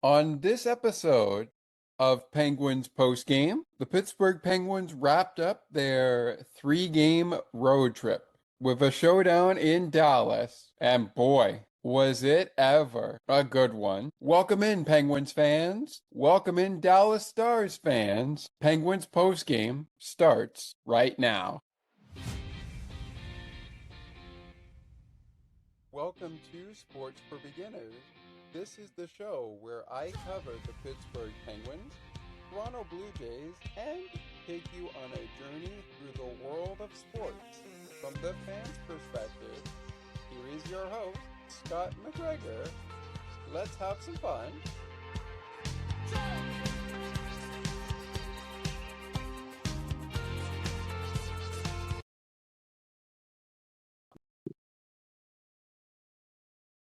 On this episode of Penguins Postgame, the Pittsburgh Penguins wrapped up their three-game road trip with a showdown in Dallas, and boy, was it ever a good one. Welcome in, Penguins fans. Welcome in, Dallas Stars fans. Penguins Postgame starts right now. Welcome to Sports for Beginners. This is the show where I cover the Pittsburgh Penguins, Toronto Blue Jays, and take you on a journey through the world of sports. From the fans' perspective, here is your host, Scott McGregor. Let's have some fun.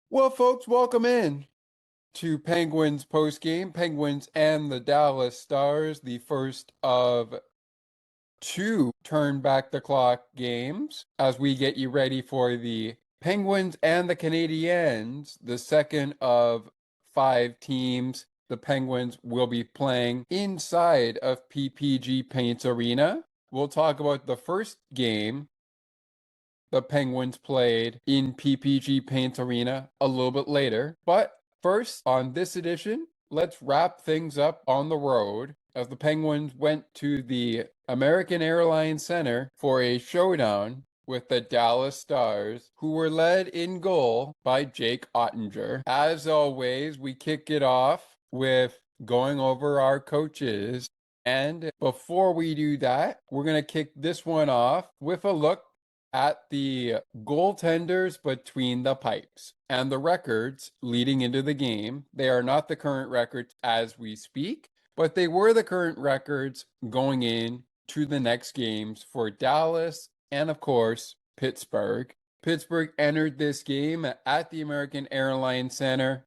Well, folks, welcome in to Penguins postgame. Penguins and the Dallas Stars, the first of two turn back the clock games as we get you ready for the Penguins and the Canadiens, the second of five teams the Penguins will be playing inside of PPG Paints Arena. We'll talk about the first game the Penguins played in PPG Paints Arena a little bit later. But first, on this edition, let's wrap things up on the road as the Penguins went to the American Airlines Center for a showdown with the Dallas Stars, who were led in goal by Jake Ottinger. As always, we kick it off with going over our coaches. And before we do that, we're going to kick this one off with a look at the goaltenders between the pipes and the records leading into the game. They are not the current records as we speak, but they were the current records going in to the next games for Dallas and, of course, Pittsburgh. Pittsburgh entered this game at the American Airlines Center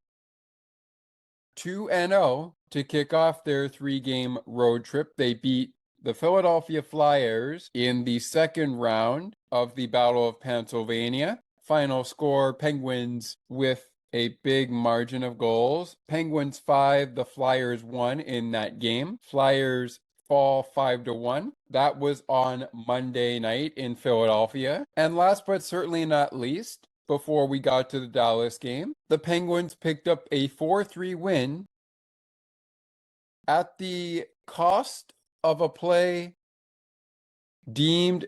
2-0 to kick off their three-game road trip. They beat the Philadelphia Flyers in the second round of the Battle of Pennsylvania. Final score, Penguins with a big margin of goals. Penguins 5, the Flyers 1 in that game. Flyers fall 5-1. That was on Monday night in Philadelphia. And last but certainly not least, before we got to the Dallas game, the Penguins picked up a 4-3 win at the cost of a play deemed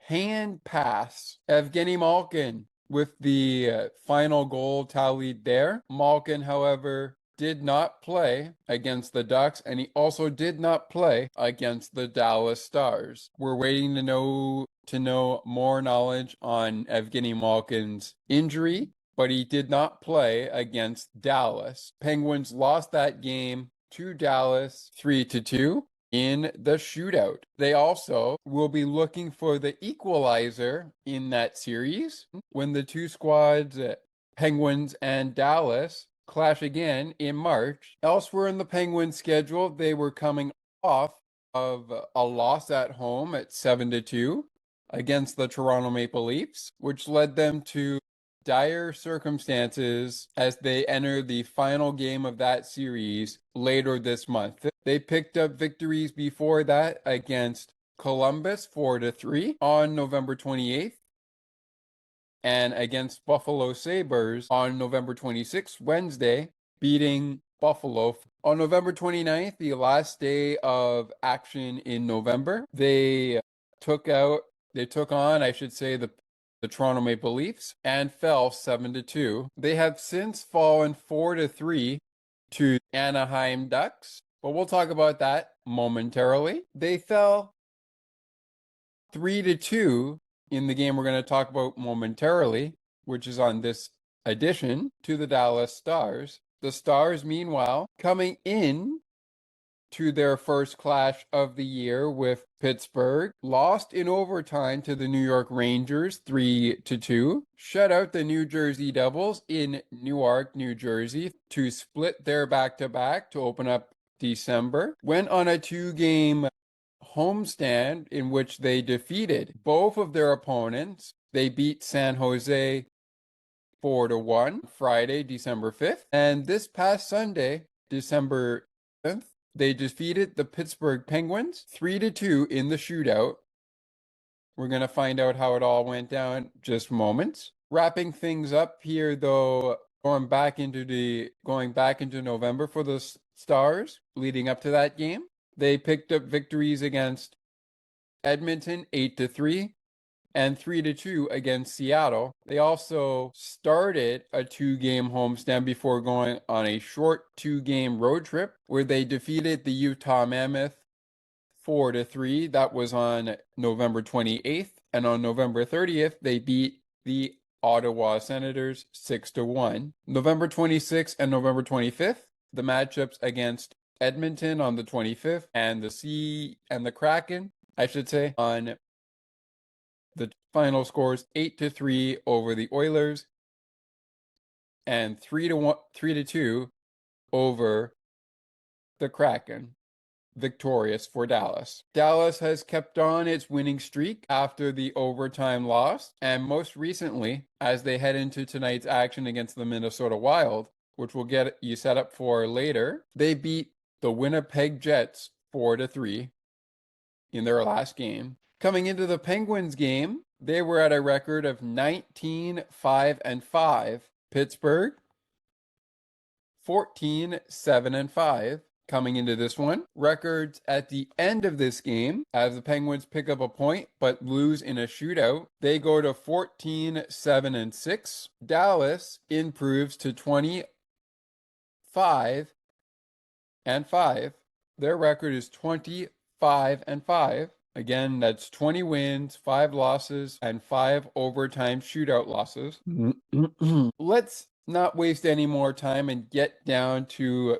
hand pass. Evgeny Malkin with the final goal tallied there. Malkin, however, did not play against the Ducks, and he also did not play against the Dallas Stars. We're waiting to know more knowledge on Evgeny Malkin's injury, but he did not play against Dallas. Penguins lost that game to Dallas 3-2 in the shootout. They also will be looking for the equalizer in that series when the two squads, Penguins and Dallas, clash again in March. Elsewhere in the Penguins schedule, they were coming off of a loss at home at 7-2 against the Toronto Maple Leafs, which led them to dire circumstances as they enter the final game of that series later this month. They picked up victories before that against Columbus 4-3 on November 28th and against Buffalo Sabres on November 26th, Wednesday, beating Buffalo. On November 29th, the last day of action in November, they took on, the Toronto Maple Leafs and fell 7-2. They have since fallen 4-3 to Anaheim Ducks, but we'll talk about that momentarily. They fell 3-2 in the game we're going to talk about momentarily, which is on this edition, to the Dallas Stars. The Stars, meanwhile, coming in to their first clash of the year with Pittsburgh, lost in overtime to the New York Rangers 3-2, shut out the New Jersey Devils in Newark, New Jersey to split their back-to-back to open up December, went on a two-game homestand in which they defeated both of their opponents. They beat San Jose 4-1 Friday, December 5th. And this past Sunday, December 7th, they defeated the Pittsburgh Penguins 3-2 in the shootout. We're going to find out how it all went down just moments. Wrapping things up here, though, going back into November for the Stars, leading up to that game, they picked up victories against Edmonton 8-3 and 3-2 against Seattle. They also started a 2-game homestand before going on a short 2-game road trip where they defeated the Utah Mammoth 4-3. That was on November 28th. And on November 30th, they beat the Ottawa Senators 6-1. November 26th and November 25th, the matchups against Edmonton on the 25th and the Kraken, I should say, on the final scores 8-3 over the Oilers and 3-2 over the Kraken. Victorious for Dallas. Dallas has kept on its winning streak after the overtime loss, and most recently, as they head into tonight's action against the Minnesota Wild, which we'll get you set up for later, they beat the Winnipeg Jets 4-3 in their last game. Coming into the Penguins game, they were at a record of 19-5-5. Pittsburgh 14-7-5. Coming into this one, records at the end of this game, as the Penguins pick up a point but lose in a shootout, they go to 14-7-6. Dallas improves to 25-5. Their record is 25-5. Again, that's 20 wins, 5 losses, and 5 overtime shootout losses. Let's not waste any more time and get down to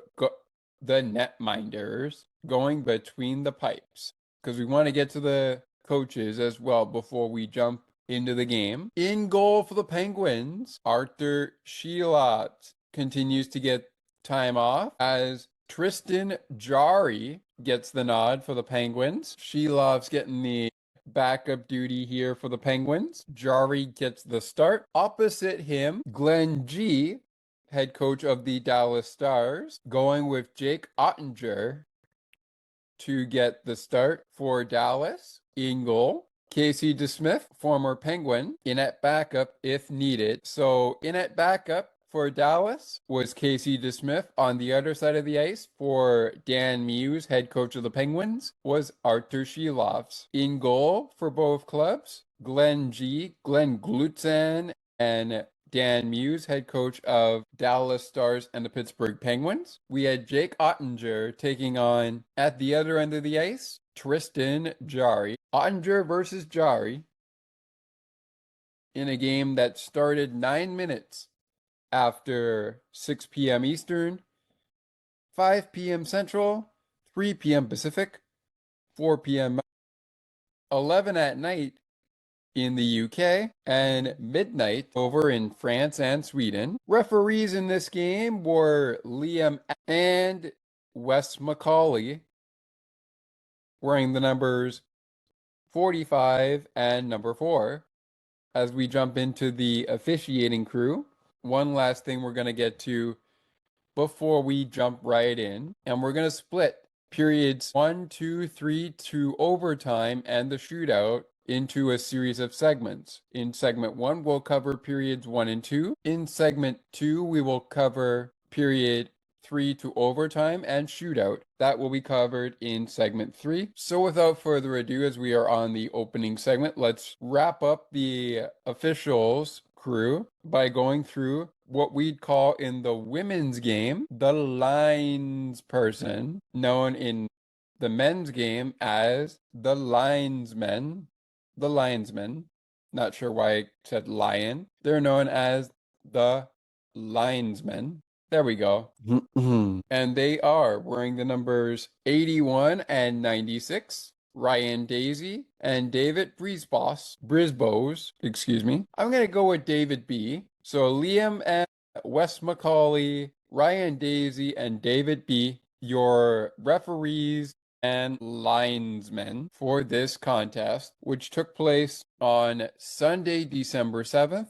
the netminders going between the pipes, because we want to get to the coaches as well before we jump into the game. In goal for the Penguins, Arthur Sheilov continues to get time off as Tristan Jarry gets the nod for the Penguins. Sheilov's getting the backup duty here for the Penguins. Jarry gets the start. Opposite him, Glenn G., head coach of the Dallas Stars, going with Jake Ottinger to get the start for Dallas. In goal, Casey DeSmith, former Penguin, in at backup if needed. So in at backup for Dallas was Casey DeSmith. On the other side of the ice for Dan Muse, head coach of the Penguins, was Arthur Sheilov. In goal for both clubs, Glenn Glutzen, and Dan Muse, head coach of Dallas Stars and the Pittsburgh Penguins. We had Jake Ottinger taking on, at the other end of the ice, Tristan Jarry. Ottinger versus Jarry in a game that started 9 minutes after 6 p.m. Eastern, 5 p.m. Central, 3 p.m. Pacific, 4 p.m. 11 at night in the UK, and midnight over in France and Sweden. Referees in this game were Liam and Wes McCauley, wearing the numbers 45 and number 4. As we jump into the officiating crew, one last thing we're going to get to before we jump right in, and we're going to split periods 1, 2, 3 to overtime and the shootout into a series of segments. In segment 1, we'll cover periods 1 and 2. In segment 2, we will cover period 3 to overtime and shootout. That will be covered in segment 3. So without further ado, as we are on the opening segment, let's wrap up the officials crew by going through what we'd call in the women's game the lines person, known in the men's game as the linesmen. The linesmen. Not sure why I said lion. They're known as the linesmen. There we go. And they are wearing the numbers 81 and 96. Ryan Daisy and David Brisbois, excuse me. I'm going to go with David B. So Liam and Wes McCauley, Ryan Daisy, and David B., your referees and linesmen for this contest, which took place on Sunday, December 7th,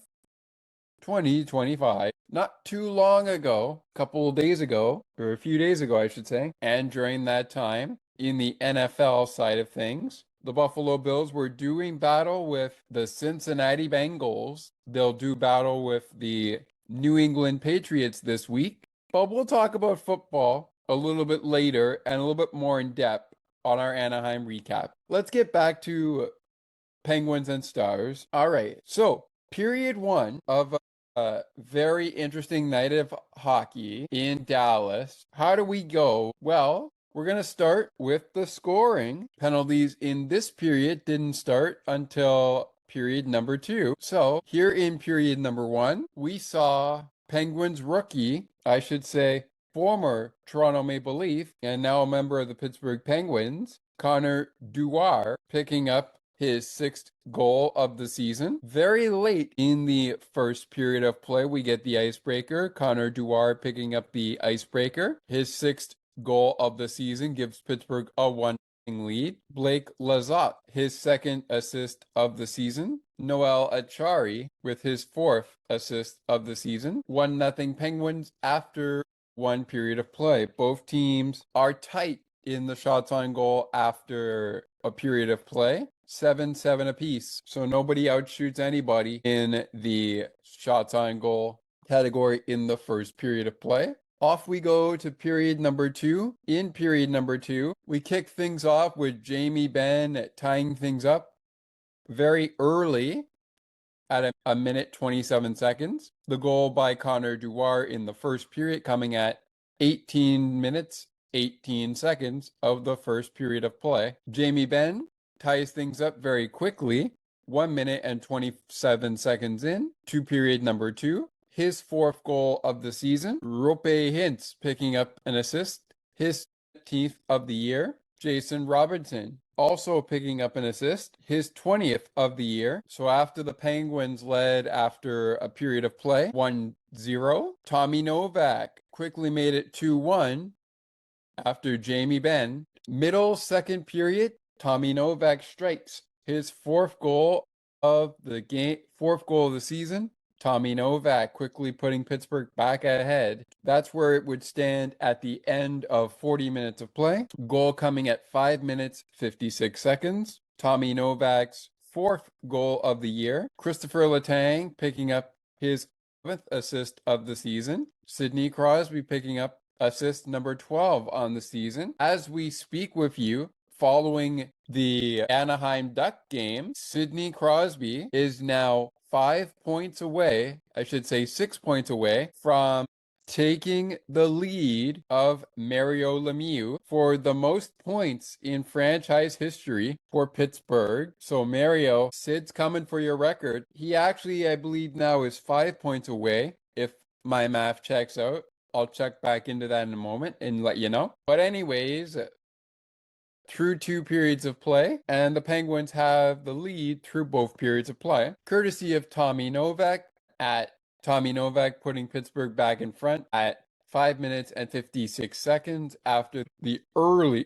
2025. Not too long ago, a couple of days ago, or a few days ago, I should say. And during that time, in the NFL side of things, the Buffalo Bills were doing battle with the Cincinnati Bengals. They'll do battle with the New England Patriots this week. But we'll talk about football a little bit later and a little bit more in depth on our Anaheim recap. Let's get back to Penguins and Stars. All right. So, period one of a very interesting night of hockey in Dallas. How do we go? Well, we're going to start with the scoring. Penalties in this period didn't start until period number two. So, here in period number one, we saw Penguins rookie, I should say, former Toronto Maple Leaf, and now a member of the Pittsburgh Penguins, Connor Dewar, picking up his sixth goal of the season. Very late in the first period of play, we get the icebreaker. Connor Dewar picking up the icebreaker. His sixth goal of the season gives Pittsburgh a 1-0 lead. Blake Lizotte, his second assist of the season. Noel Acciari with his fourth assist of the season. 1-0 Penguins after one period of play. Both teams are tight in the shots on goal after a period of play. 7-7 apiece. So nobody outshoots anybody in the shots on goal category in the first period of play. Off we go to period number two. In period number two, we kick things off with Jamie Benn tying things up very early at a minute 27 seconds. The goal by Connor Dewar in the first period coming at 18 minutes, 18 seconds of the first period of play. Jamie Benn ties things up very quickly, 1 minute and 27 seconds in, to period number two. His fourth goal of the season. Roope Hintz picking up an assist, his 15th of the year. Jason Robertson also picking up an assist, his 20th of the year. So after the Penguins led after a period of play, 1-0, Tommy Novak quickly made it 2-1 after Jamie Benn. Middle second period, Tommy Novak strikes his fourth goal of the game, fourth goal of the season. Tommy Novak quickly putting Pittsburgh back ahead. That's where it would stand at the end of 40 minutes of play. Goal coming at 5 minutes, 56 seconds. Tommy Novak's fourth goal of the year. Christopher Letang picking up his 7th assist of the season. Sidney Crosby picking up assist number 12 on the season. As we speak with you, following the Anaheim Duck game, Sidney Crosby is now 5 points away, I should say 6 points away, from taking the lead of Mario Lemieux for the most points in franchise history for Pittsburgh. So Mario, Sid's coming for your record. He actually, I believe now is 5 points away, if my math checks out. I'll check back into that in a moment and let you know. But anyways, through 2 periods of play, and the Penguins have the lead through both periods of play, courtesy of Tommy Novak, putting Pittsburgh back in front at 5 minutes and 56 seconds after the early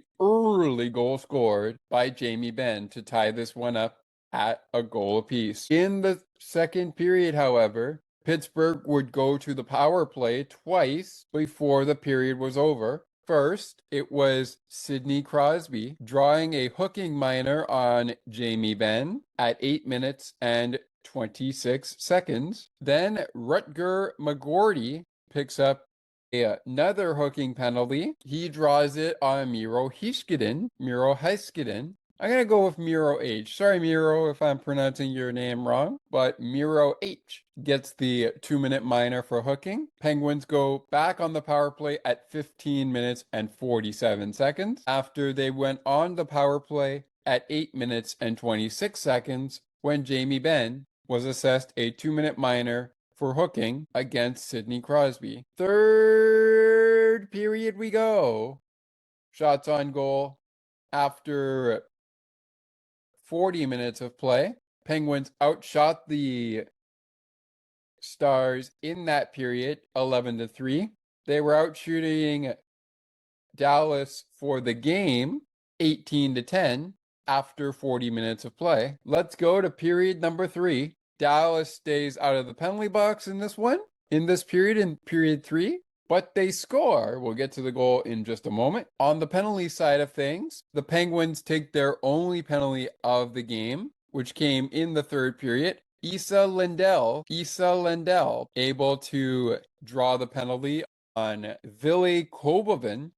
goal scored by Jamie Benn to tie this one up at a goal apiece. In the second period, however, Pittsburgh would go to the power play twice before the period was over. First, it was Sidney Crosby drawing a hooking minor on Jamie Benn at 8 minutes and 26 seconds. Then Rutger McGorty picks up another hooking penalty. He draws it on Miro Heiskanen. I'm going to go with Miro H. Sorry, Miro, if I'm pronouncing your name wrong, but Miro H gets the 2-minute minor for hooking. Penguins go back on the power play at 15 minutes and 47 seconds after they went on the power play at 8 minutes and 26 seconds when Jamie Benn was assessed a 2-minute minor for hooking against Sidney Crosby. Third period we go. Shots on goal after 40 minutes of play. Penguins outshot the Stars in that period 11-3. They were outshooting Dallas for the game 18-10 after 40 minutes of play. Let's go to period number 3. Dallas stays out of the penalty box in this one, in this period, in period 3. But they score. We'll get to the goal in just a moment. On the penalty side of things, the Penguins take their only penalty of the game, which came in the third period. Isa Lindell, able to draw the penalty on Ville Kovalevin,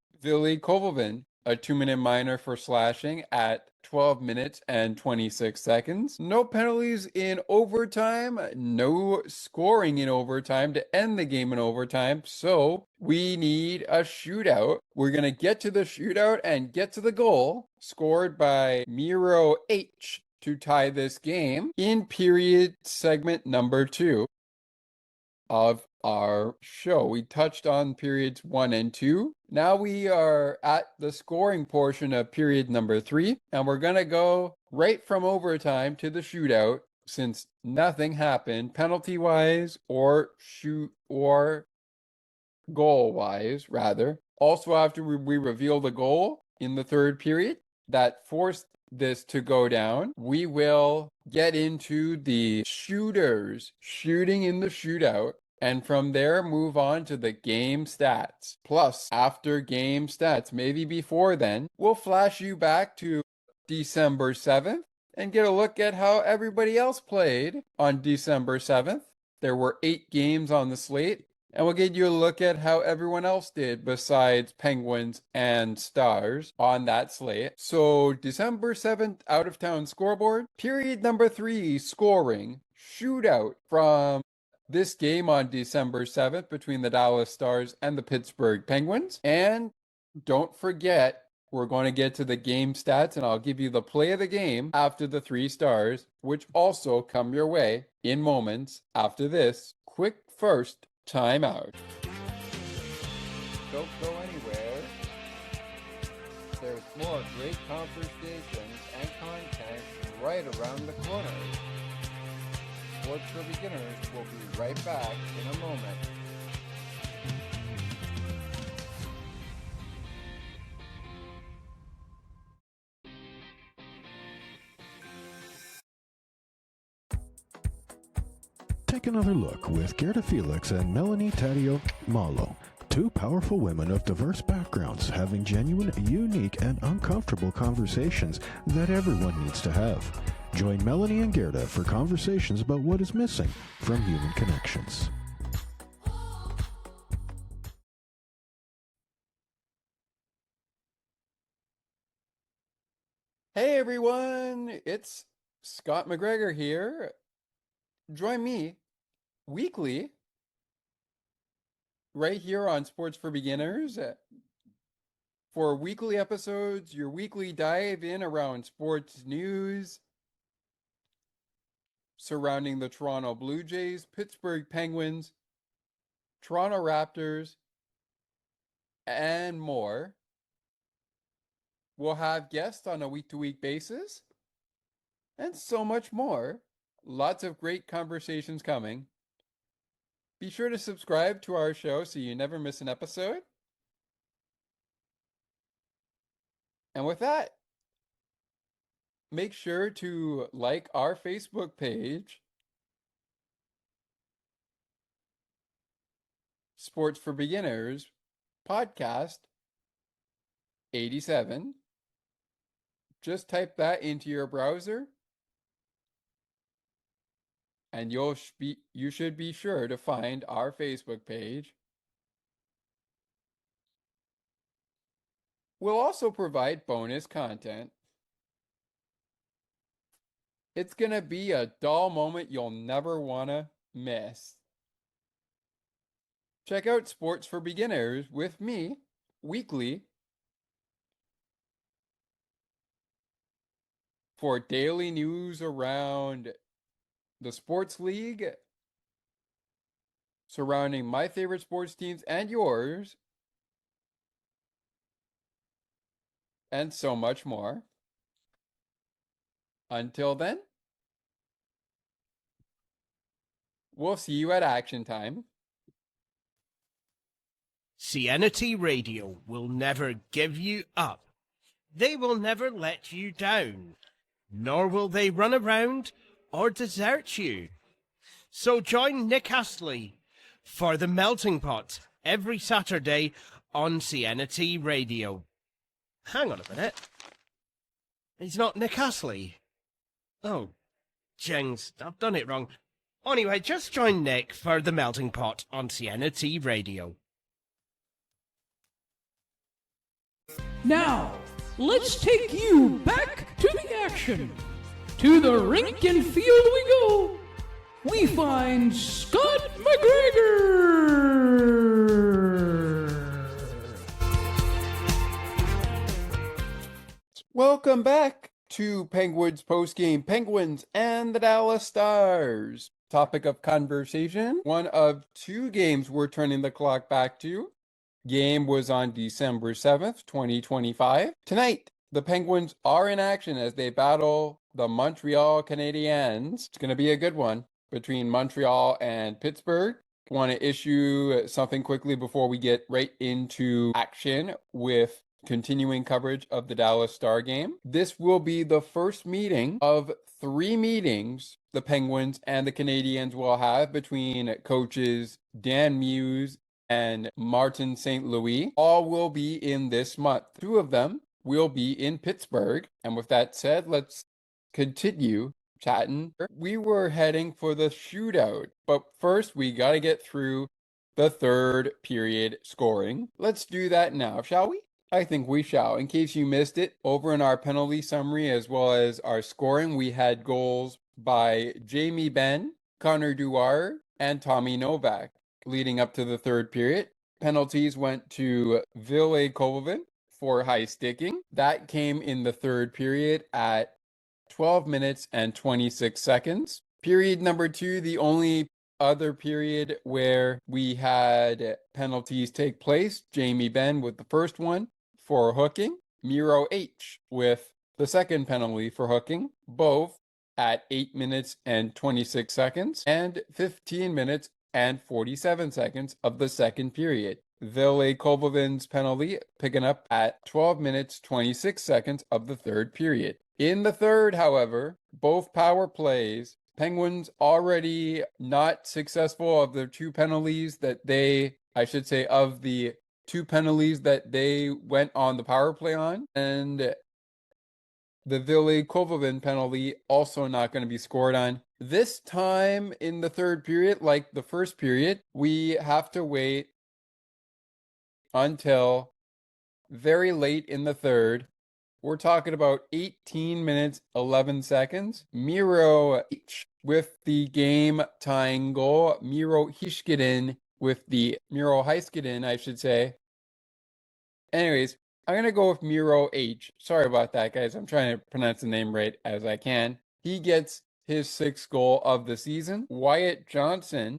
a 2-minute minor for slashing at 12 minutes and 26 seconds. No penalties in overtime, no scoring in overtime to end the game in overtime, so we need a shootout. We're going to get to the shootout and get to the goal scored by Miro H to tie this game in period segment number 2 of our show. We touched on periods 1 and 2. Now we are at the scoring portion of period number 3, and we're going to go right from overtime to the shootout since nothing happened penalty-wise or goal-wise, rather. Also, after we reveal the goal in the third period that forced this to go down, we will get into the shooters shooting in the shootout, and from there move on to the game stats. Plus, after game stats, maybe before then, we'll flash you back to December 7th and get a look at how everybody else played on December 7th. There were 8 games on the slate, and we'll get you a look at how everyone else did besides Penguins and Stars on that slate. So December 7th out-of-town scoreboard. Period number 3 scoring. Shootout from this game on December 7th between the Dallas Stars and the Pittsburgh Penguins. And don't forget, we're going to get to the game stats, and I'll give you the play of the game after the 3 stars, which also come your way in moments after this quick first timeout. Don't go anywhere. There's more great conversations and content right around the corner. Sports for Beginners will be right back in a moment. Take another look with Gerda Felix and Melanie Taddeo Malo, 2 powerful women of diverse backgrounds having genuine, unique, and uncomfortable conversations that everyone needs to have. Join Melanie and Gerda for conversations about what is missing from human connections. Hey everyone, it's Scott McGregor here. Join me weekly right here on Sports for Beginners for weekly episodes, your weekly dive in around sports news surrounding the Toronto Blue Jays, Pittsburgh Penguins, Toronto Raptors, and more. We'll have guests on a week-to-week basis and so much more. Lots of great conversations coming. Be sure to subscribe to our show so you never miss an episode. And with that, make sure to like our Facebook page, Sports for Beginners Podcast 87. Just type that into your browser, and you should be sure to find our Facebook page. We'll also provide bonus content. It's going to be a dull moment you'll never want to miss. Check out Sports for Beginners with me weekly for daily news around the sports league, surrounding my favorite sports teams and yours, and so much more. Until then, we'll see you at action time. CNT Radio will never give you up. They will never let you down, nor will they run around or desert you. So join Nick Astley for The Melting Pot every Saturday on CNT Radio. Hang on a minute. He's not Nick Astley. Oh, jings, I've done it wrong. Anyway, just join Nick for The Melting Pot on CNT Radio. Now, let's take you back to the action. To the rink and field we go. We find Scott McGregor. Welcome back to Penguins postgame. Penguins and the Dallas Stars. Topic of conversation. One of two games we're turning the clock back to. Game was on December 7th, 2025. Tonight, the Penguins are in action as they battle the Montreal Canadiens. It's going to be a good one between Montreal and Pittsburgh. Want to issue something quickly before we get right into action with continuing coverage of the Dallas Star game. This will be the first meeting of 3 meetings the Penguins and the Canadiens will have between coaches Dan Muse and Martin St. Louis. All will be in this month. 2 of them will be in Pittsburgh. And with that said, let's continue chatting. We were heading for the shootout, but first we got to get through the third period scoring. Let's do that now, shall we? I think we shall. In case you missed it, over in our penalty summary as well as our scoring, we had goals by Jamie Benn, Connor Dewar, and Tommy Novak. Leading up to the third period, penalties went to Ville Kovalevin for high sticking. That came in the third period at 12 minutes and 26 seconds. Period number 2, the only other period where we had penalties take place, Jamie Benn with the first one for hooking, Miro H with the second penalty for hooking, both at 8 minutes and 26 seconds and 15 minutes and 47 seconds of the second period. Ville Kovalevins penalty picking up at 12 minutes 26 seconds of the third period. In the third, however, both power plays, Penguins already not successful of the 2 penalties that they, I should say, of the 2 penalties that they went on the power play on, and the Ville Kovalevin penalty also not going to be scored on. This time in the third period, like the first period, we have to wait until very late in the third. We're talking about 18 minutes, 11 seconds. Miro H with the game tying goal. Miro Heiskanen with the Miro Heiskanen, I should say. Anyways, I'm going to go with Miro H. Sorry about that, guys. I'm trying to pronounce the name right as I can. He gets his 6th goal of the season. Wyatt Johnston,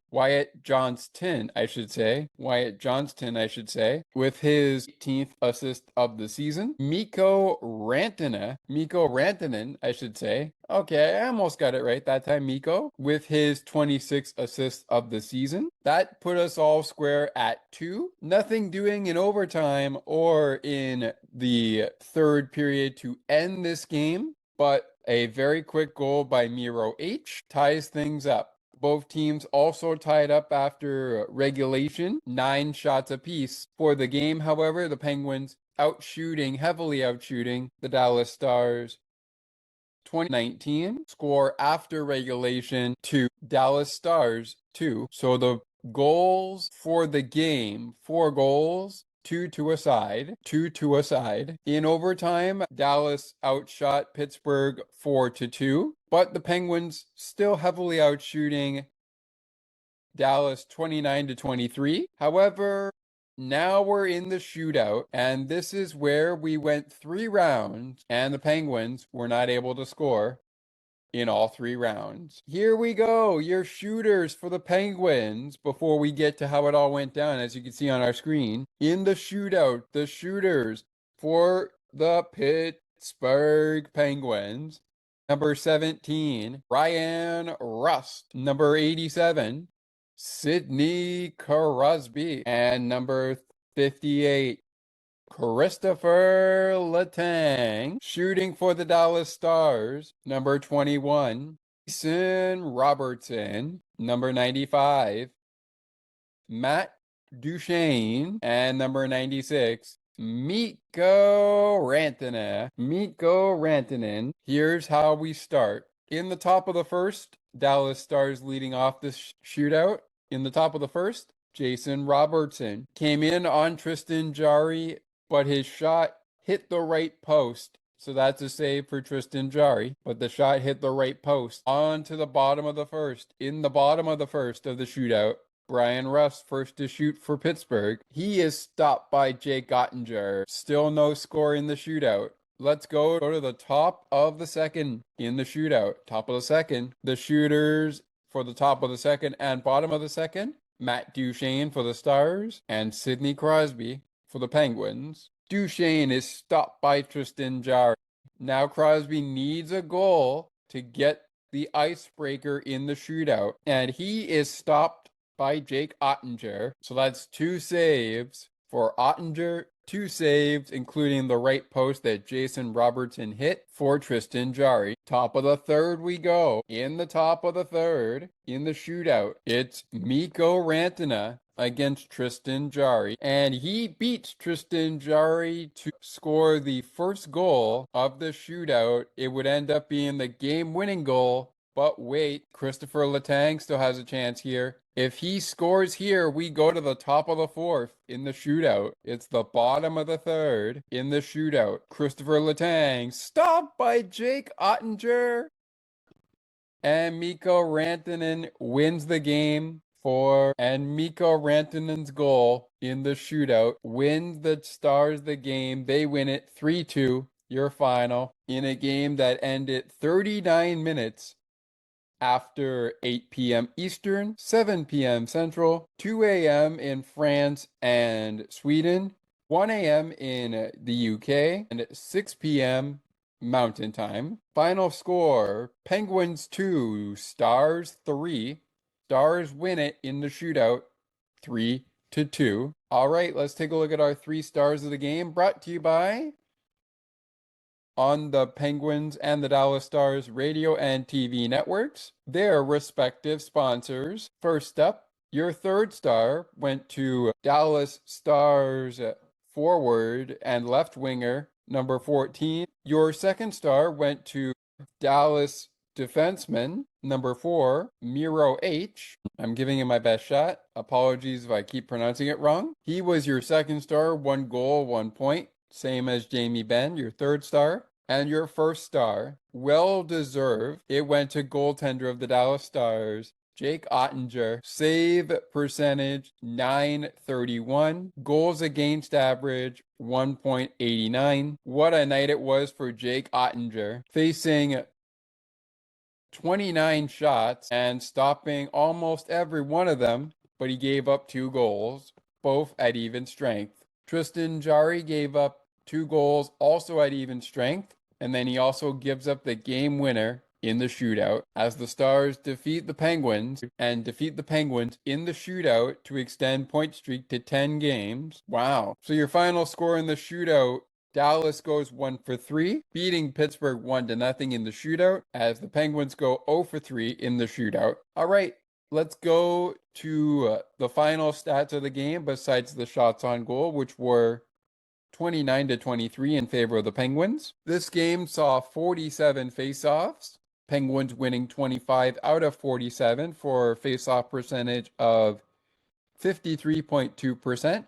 I should say, with his 18th assist of the season. Mikko Rantanen, I should say. Okay, I almost got it right that time, Mikko, with his 26th assist of the season. That put us all square at 2. Nothing doing in overtime or in the third period to end this game, but a very quick goal by Miro H ties things up. Both teams also tied up after regulation, 9 shots apiece. For the game, however, the Penguins heavily outshooting the Dallas Stars. 2019 score after regulation to Dallas Stars 2. So the goals for the game, 4 goals, 2 a side. In overtime, Dallas outshot Pittsburgh 4-2, but the Penguins still heavily outshooting Dallas 29-23. However, now we're in the shootout, and this is where we went 3 rounds, and the Penguins were not able to score in all 3 rounds. Here we go, your shooters for the Penguins before we get to how it all went down, as you can see on our screen. In the shootout, the shooters for the Pittsburgh Penguins. Number 17, Ryan Rust. Number 87, Sidney Crosby. And number 58, Christopher Letang. Shooting for the Dallas Stars, number 21, Jason Robertson. number 95, Matt Duchene, and number 96, Mikko Rantanen. Mikko Rantanen. Here's how we start. In the top of the first, Dallas Stars leading off this shootout. In the top of the first, Jason Robertson came in on Tristan Jarry, but his shot hit the right post. So that's a save for Tristan Jarry, but the shot hit the right post. On to the bottom of the first. In the bottom of the first of the shootout, Brian Rust first to shoot for Pittsburgh. He is stopped by Jake Ottinger. Still no score in the shootout. Let's go to the top of the second in the shootout. Top of the second. The shooters for the top of the second and bottom of the second. Matt Duchene for the Stars and Sidney Crosby for the Penguins. Duchene is stopped by Tristan Jarry. Now Crosby needs a goal to get the icebreaker in the shootout. And he is stopped by Jake Ottinger. So that's 2 saves for Ottinger. 2 saves, including the right post that Jason Robertson hit for Tristan Jarry. Top of the third we go. In the top of the third, in the shootout, it's Mikko Rantanen against Tristan Jarry. And he beats Tristan Jarry to score the first goal of the shootout. It would end up being the game-winning goal. But wait, Christopher Letang still has a chance here. If he scores here, we go to the top of the fourth in the shootout. It's the bottom of the third in the shootout. Christopher Letang, stopped by Jake Ottinger. And Mikko Rantanen wins the game and Mikko Rantanen's goal in the shootout wins the Stars the game. They win it 3-2, your final, in a game that ended 39 minutes after 8 p.m. Eastern, 7 p.m. Central, 2 a.m. in France and Sweden, 1 a.m. in the UK, and 6 p.m. Mountain Time. Final score, Penguins 2, Stars 3. Stars win it in the shootout 3-2. All right, let's take a look at our 3 stars of the game, brought to you by on the Penguins and the Dallas Stars radio and TV networks, their respective sponsors. First up, your 3rd star went to Dallas Stars forward and left winger, number 14. Your 2nd star went to Dallas defenseman, number 4, Miro H. I'm giving him my best shot. Apologies if I keep pronouncing it wrong. He was your 2nd star, 1 goal, 1 point. Same as Jamie Benn, your 3rd star. And your 1st star, well deserved. It went to goaltender of the Dallas Stars, Jake Ottinger. Save percentage, .931. Goals against average, 1.89. What a night it was for Jake Ottinger. Facing 29 shots and stopping almost every one of them, but he gave up 2 goals, both at even strength. Tristan Jarry gave up 2 goals, also at even strength, and then he also gives up the game winner in the shootout as the Stars defeat the Penguins in the shootout to extend point streak to 10 games. Wow. So your final score in the shootout, Dallas goes 1 for 3, beating Pittsburgh 1-0 in the shootout as the Penguins go 0 for 3 in the shootout. All right, let's go to the final stats of the game besides the shots on goal, which were 29-23 in favor of the Penguins. This game saw 47 faceoffs. Penguins winning 25 out of 47 for a faceoff percentage of 53.2%.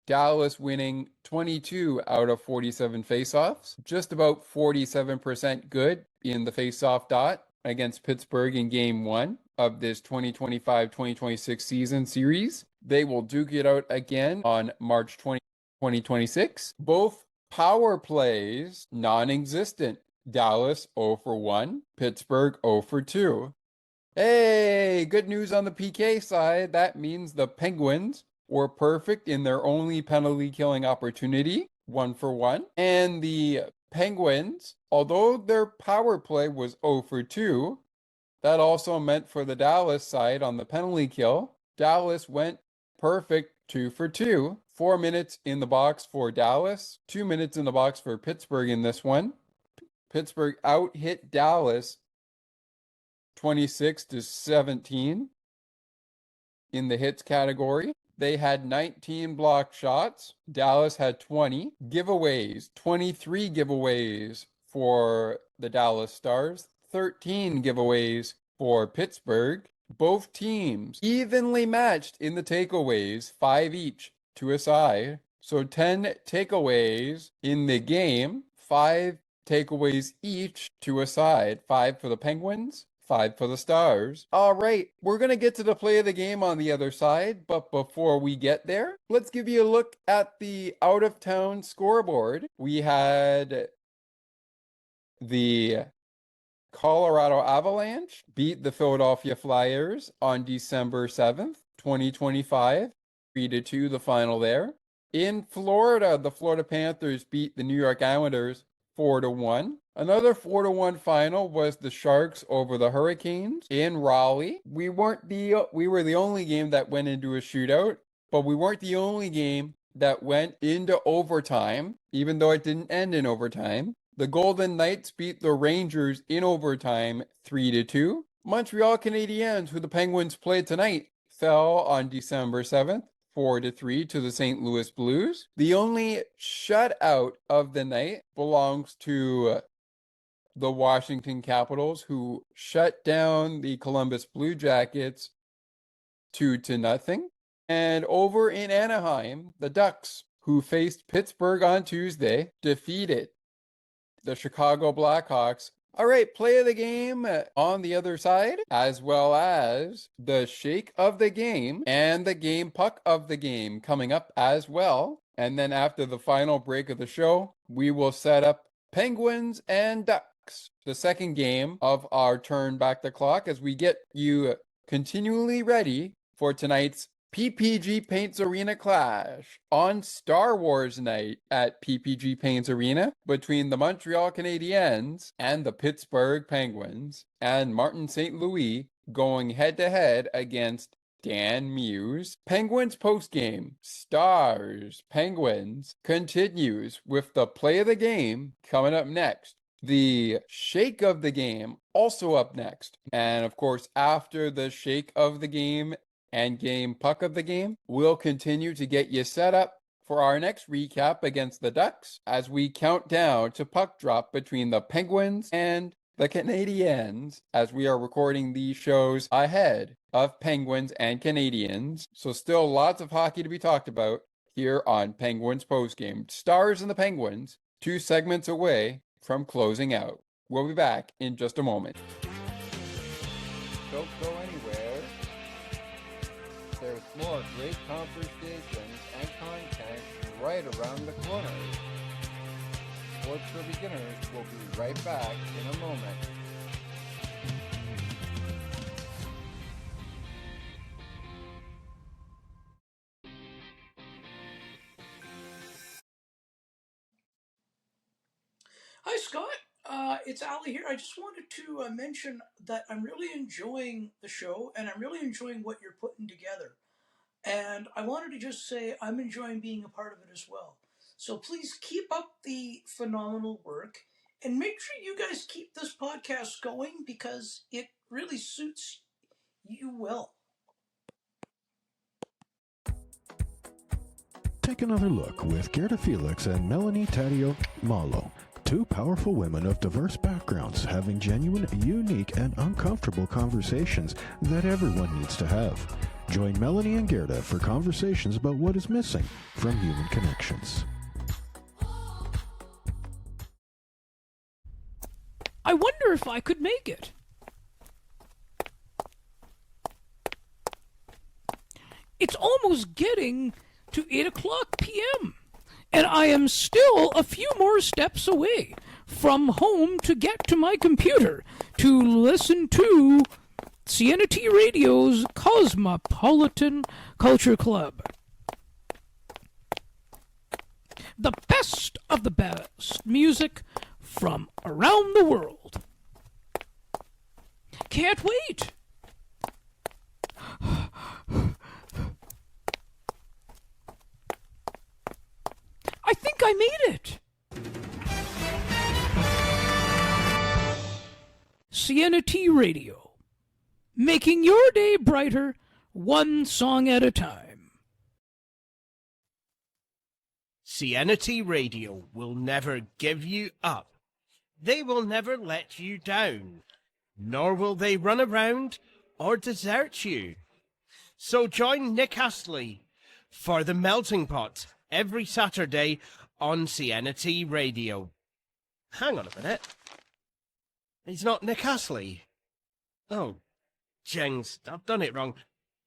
Dallas winning 22 out of 47 faceoffs, just about 47% good in the faceoff dot against Pittsburgh in Game 1 of this 2025-2026 season series. They will duke it out again on March 20, 2026. Both power plays non-existent. Dallas 0 for 1, Pittsburgh 0 for 2. Hey, good news on the PK side. That means the Penguins were perfect in their only penalty killing opportunity, 1 for 1. And the Penguins, although their power play was 0 for 2, that also meant for the Dallas side on the penalty kill, Dallas went perfect 2 for 2. 4 minutes in the box for Dallas, 2 minutes in the box for Pittsburgh in this one. Pittsburgh out-hit Dallas 26-17 in the hits category. They had 19 blocked shots. Dallas had 20 giveaways, 23 giveaways for the Dallas Stars, 13 giveaways for Pittsburgh. Both teams evenly matched in the takeaways, 5 each to a side. So 10 takeaways in the game, 5 takeaways each to a side, 5 for the Penguins, 5 for the Stars. All right, we're going to get to the play of the game on the other side, but before we get there, let's give you a look at the out-of-town scoreboard. We had the Colorado Avalanche beat the Philadelphia Flyers on December 7th, 2025. 3-2 the final there. In Florida, the Florida Panthers beat the New York Islanders 4-1. Another 4-1 final was the Sharks over the Hurricanes in Raleigh. We were the only game that went into a shootout, but we weren't the only game that went into overtime, even though it didn't end in overtime. The Golden Knights beat the Rangers in overtime 3-2. Montreal Canadiens, who the Penguins played tonight, fell on December 7th, 4-3 to the St. Louis Blues. The only shutout of the night belongs to the Washington Capitals, who shut down the Columbus Blue Jackets 2-0. And over in Anaheim, the Ducks, who faced Pittsburgh on Tuesday, defeated the Chicago Blackhawks. All right, play of the game on the other side, as well as the shake of the game and the game puck of the game coming up as well. And then after the final break of the show, we will set up Penguins and Ducks, the second game of our turn back the clock, as we get you continually ready for tonight's PPG Paints Arena clash on Star Wars night at PPG Paints Arena between the Montreal Canadiens and the Pittsburgh Penguins, and Martin St. Louis going head-to-head against Dan Muse. Penguins postgame, Stars Penguins, continues with the play of the game coming up next. The shake of the game also up next. And of course, after the shake of the game and game puck of the game, we'll continue to get you set up for our next recap against the Ducks as we count down to puck drop between the Penguins and the Canadiens, as we are recording these shows ahead of Penguins and Canadiens. So still lots of hockey to be talked about here on Penguins Postgame. Stars and the Penguins, 2 segments away from closing out. We'll be back in just a moment. Don't go anywhere. There's more great conversations and content right around the corner. Sports for Beginners will be right back in a moment. Hi, Scott. It's Ali here. I just wanted to mention that I'm really enjoying the show and I'm really enjoying what you're putting together. And I wanted to just say I'm enjoying being a part of it as well. So please keep up the phenomenal work and make sure you guys keep this podcast going because it really suits you well. Take another look with Gerda Felix and Melanie Taddeo Malo. 2 powerful women of diverse backgrounds having genuine, unique, and uncomfortable conversations that everyone needs to have. Join Melanie and Gerda for conversations about what is missing from human connections. I wonder if I could make it. It's almost getting to 8 o'clock p.m., and I am still a few more steps away from home to get to my computer to listen to CNT Radio's Cosmopolitan Culture Club. The best of the best music from around the world. Can't wait. I think I made it. CNT Radio, making your day brighter, one song at a time. CNT Radio will never give you up. They will never let you down, nor will they run around or desert you. So join Nick Astley for The Melting Pot every Saturday on CNT Radio. Hang on a minute. He's not Nick Astley. Oh, jings, I've done it wrong.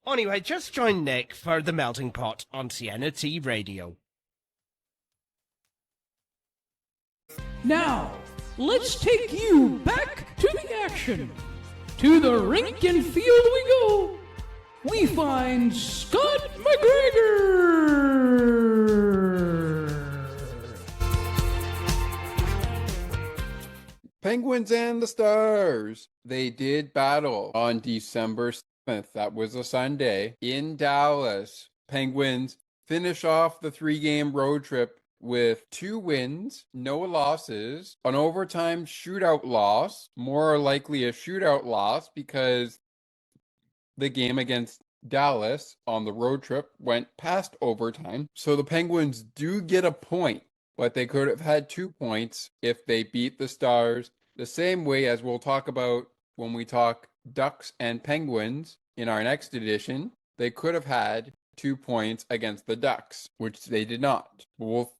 Anyway, just join Nick for The Melting Pot on CNT Radio. Now, let's take you back to the action. To the rink and field we go. We find Scott McGregor. Penguins and the Stars. They did battle on December 7th. That was a Sunday in Dallas. Penguins finish off the 3-game road trip with 2 wins, no losses, an overtime shootout loss, more likely a shootout loss because the game against Dallas on the road trip went past overtime. So the Penguins do get a point, but they could have had 2 points if they beat the Stars the same way as we'll talk about when we talk Ducks and Penguins in our next edition. They could have had 2 points against the Ducks, which they did not. We'll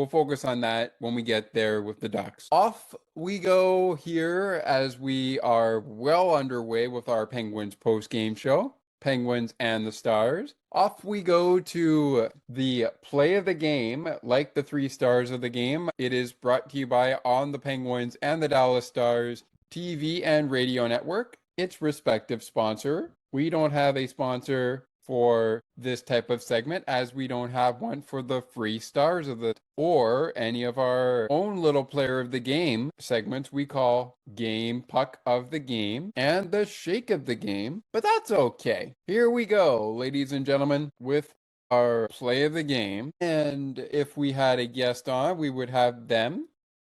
focus on that when we get there with the Ducks. Off we go here as we are well underway with our Penguins post-game show, Penguins and the Stars. Off we go to the play of the game, like the 3 stars of the game. It is brought to you by On the Penguins and the Dallas Stars TV and radio network, its respective sponsor. We don't have a sponsor for this type of segment, as we don't have one for the free stars of the or any of our own little player of the game segments we call game puck of the game and the shake of the game, but that's okay. Here we go, ladies and gentlemen, with our play of the game. And if we had a guest on, we would have them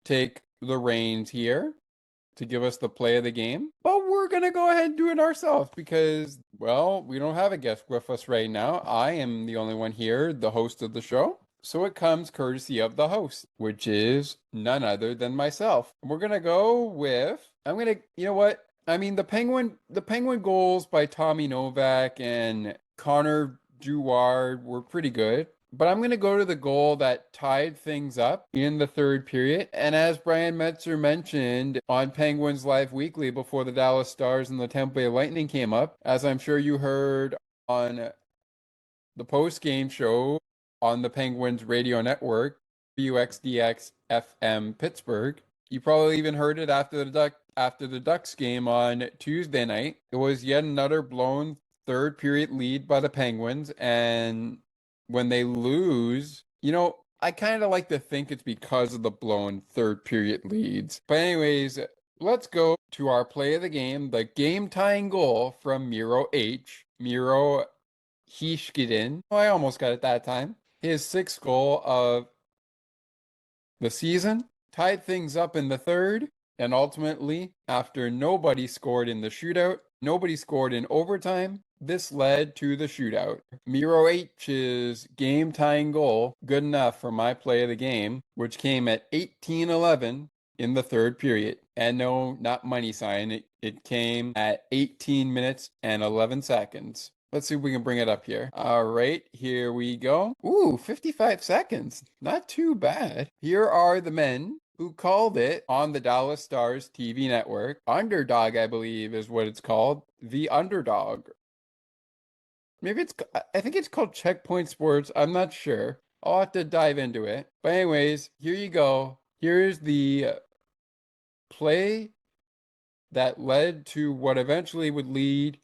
take the reins here to give us the play of the game, but we're gonna go ahead and do it ourselves because, well, we don't have a guest with us right now. I am the only one here, the host of the show, so it comes courtesy of the host, which is none other than myself. We're gonna go with, you know what, I mean, the Penguin goals by Tommy Novak and Connor Drouard were pretty good. But I'm going to go to the goal that tied things up in the 3rd period. And as Brian Metzer mentioned on Penguins Live Weekly before the Dallas Stars and the Tampa Bay Lightning came up, as I'm sure you heard on the post-game show on the Penguins radio network, WXDX FM Pittsburgh, you probably even heard it after the Ducks game on Tuesday night. It was yet another blown 3rd period lead by the Penguins, and when they lose, you know, I kind of like to think it's because of the blown 3rd period leads. But anyways, let's go to our play of the game, the game-tying goal from Miro Heiskanen. Oh, I almost got it that time. His 6th goal of the season tied things up in the 3rd, and ultimately, after nobody scored in the shootout, nobody scored in overtime, this led to the shootout. Miro H's game-tying goal, good enough for my play of the game, which came at 18:11 in the 3rd period. And no, not money sign. It came at 18 minutes and 11 seconds. Let's see if we can bring it up here. All right, here we go. Ooh, 55 seconds. Not too bad. Here are the men who called it on the Dallas Stars TV network. Underdog, I believe, is what it's called. The Underdog. I think it's called Checkpoint Sports. I'm not sure. I'll have to dive into it. But anyways, here you go. Here's the play that led to what eventually would lead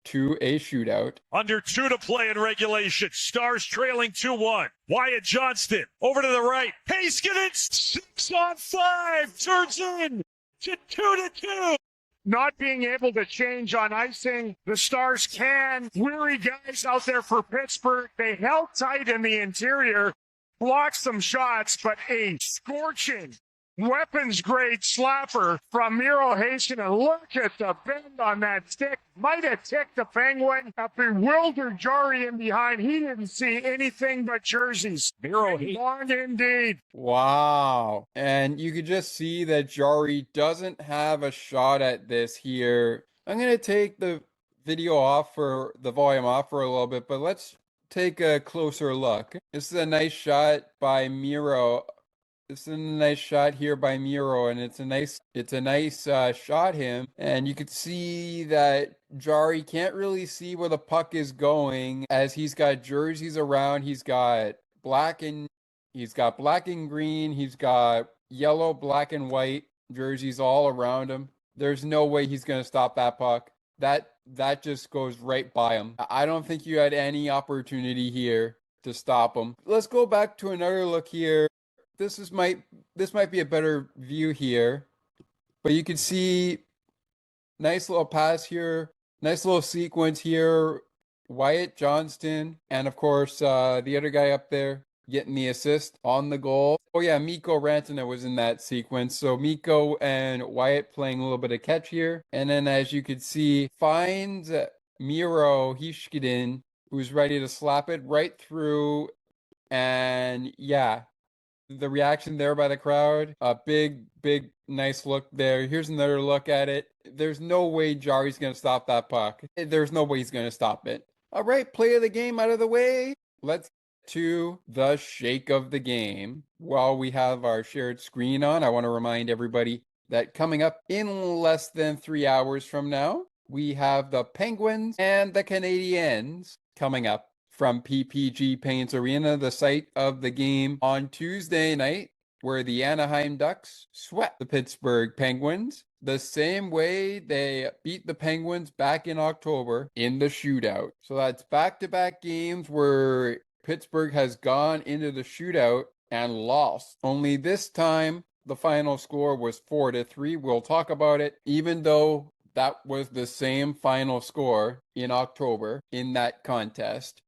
to a shootout. Under 2 to play in regulation. Stars trailing 2-1. Wyatt Johnston over to the right. Heiskanen 6-on-5 turns in to 2-2. Not being able to change on icing. The Stars can. Weary guys out there for Pittsburgh. They held tight in the interior, blocked some shots, but a scorching weapons grade slapper from Miro Heiskanen. Look at the bend on that stick. Might have ticked the Penguin. A bewildered Jari in behind. He didn't see anything but jerseys. Miro long indeed. Wow. And you could just see that Jari doesn't have a shot at this here. I'm going to take the video off for the volume off for a little bit, but let's take a closer look. This is a nice shot by Miro. This is a nice shot here by Miro, and it's a nice shot in, and you could see that Jari can't really see where the puck is going as he's got jerseys around. He's got black and green. He's got yellow, black and white jerseys all around him. There's no way he's going to stop that puck. That just goes right by him. I don't think you had any opportunity here to stop him. Let's go back to another look here. This might be a better view here, but you can see nice little pass here, nice little sequence here. Wyatt Johnston, and of course the other guy up there getting the assist on the goal. Oh yeah, Mikko Rantanen was in that sequence. So Mikko and Wyatt playing a little bit of catch here, and then as you can see, finds Miro Heiskanen, who's ready to slap it right through, and yeah. The reaction there by the crowd, a big, nice look there. Here's another look at it. There's no way Jari's going to stop that puck. There's no way he's going to stop it. All right, play of the game out of the way. Let's get to the shake of the game. While we have our shared screen on, I want to remind everybody that coming up in less than 3 hours from now, we have the Penguins and the Canadiens coming up from PPG Paints Arena, the site of the game on Tuesday night, where the Anaheim Ducks swept the Pittsburgh Penguins the same way they beat the Penguins back in October in the shootout. So that's back-to-back games where Pittsburgh has gone into the shootout and lost. Only this time, the final score was 4-3. We'll talk about it, even though that was the same final score in October in that contest.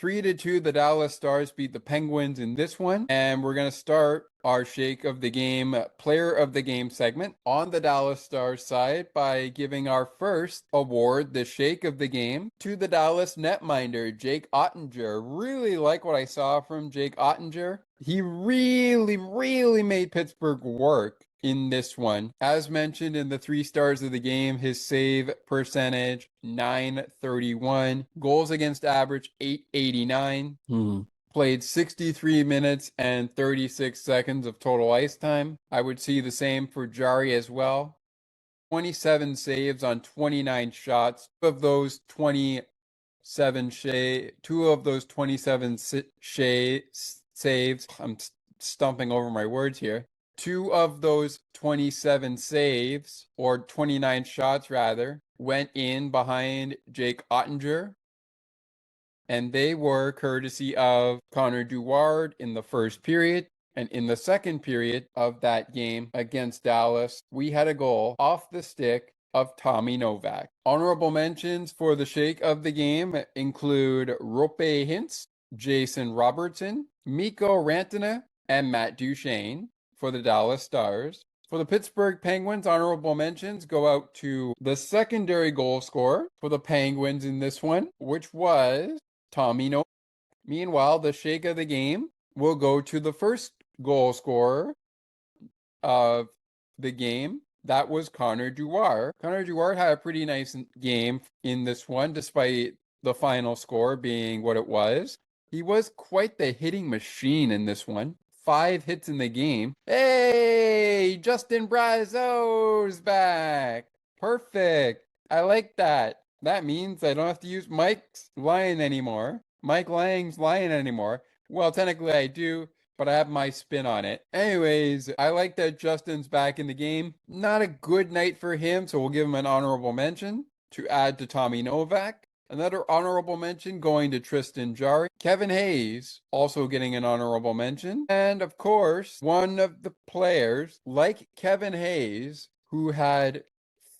3-2, the Dallas Stars beat the Penguins in this one. And we're going to start our Shake of the Game, Player of the Game segment on the Dallas Stars side by giving our first award, the Shake of the Game, to the Dallas netminder, Jake Ottinger. Really like what I saw from Jake Ottinger. He really made Pittsburgh work in this one. As mentioned in the 3 stars of the game, his save percentage, .931. Goals against average, .889. Played 63 minutes and 36 seconds of total ice time. I would see the same for Jari as well. 27 saves on 29 shots. Two of those 27 saves. I'm stumping over my words here. 2 of those 27 saves, or 29 shots rather, went in behind Jake Ottinger. And they were courtesy of Connor Duward in the first period. And in the second period of that game against Dallas, we had a goal off the stick of Tommy Novak. Honorable mentions for the Shake of the Game include Rope Hintz, Jason Robertson, Mikko Rantanen, and Matt Duchene. For the Dallas Stars. For the Pittsburgh Penguins, honorable mentions go out to the secondary goal scorer for the Penguins in this one, which was Tommy Novak. Meanwhile, the Shake of the Game will go to the first goal scorer of the game. That was Connor Duward. Connor Duward had a pretty nice game in this one, despite the final score being what it was. He was quite the hitting machine in this one. 5 hits in the game. Hey, Justin Brazeau's back. Perfect. I like that. That means I don't have to use Mike's line anymore. Mike Lang's line anymore. Well, technically I do, but I have my spin on it. Anyways, I like that Justin's back in the game. Not a good night for him, so we'll give him an honorable mention to add to Tommy Novak. Another honorable mention going to Tristan Jarry. Kevin Hayes also getting an honorable mention. And of course, one of the players like Kevin Hayes, who had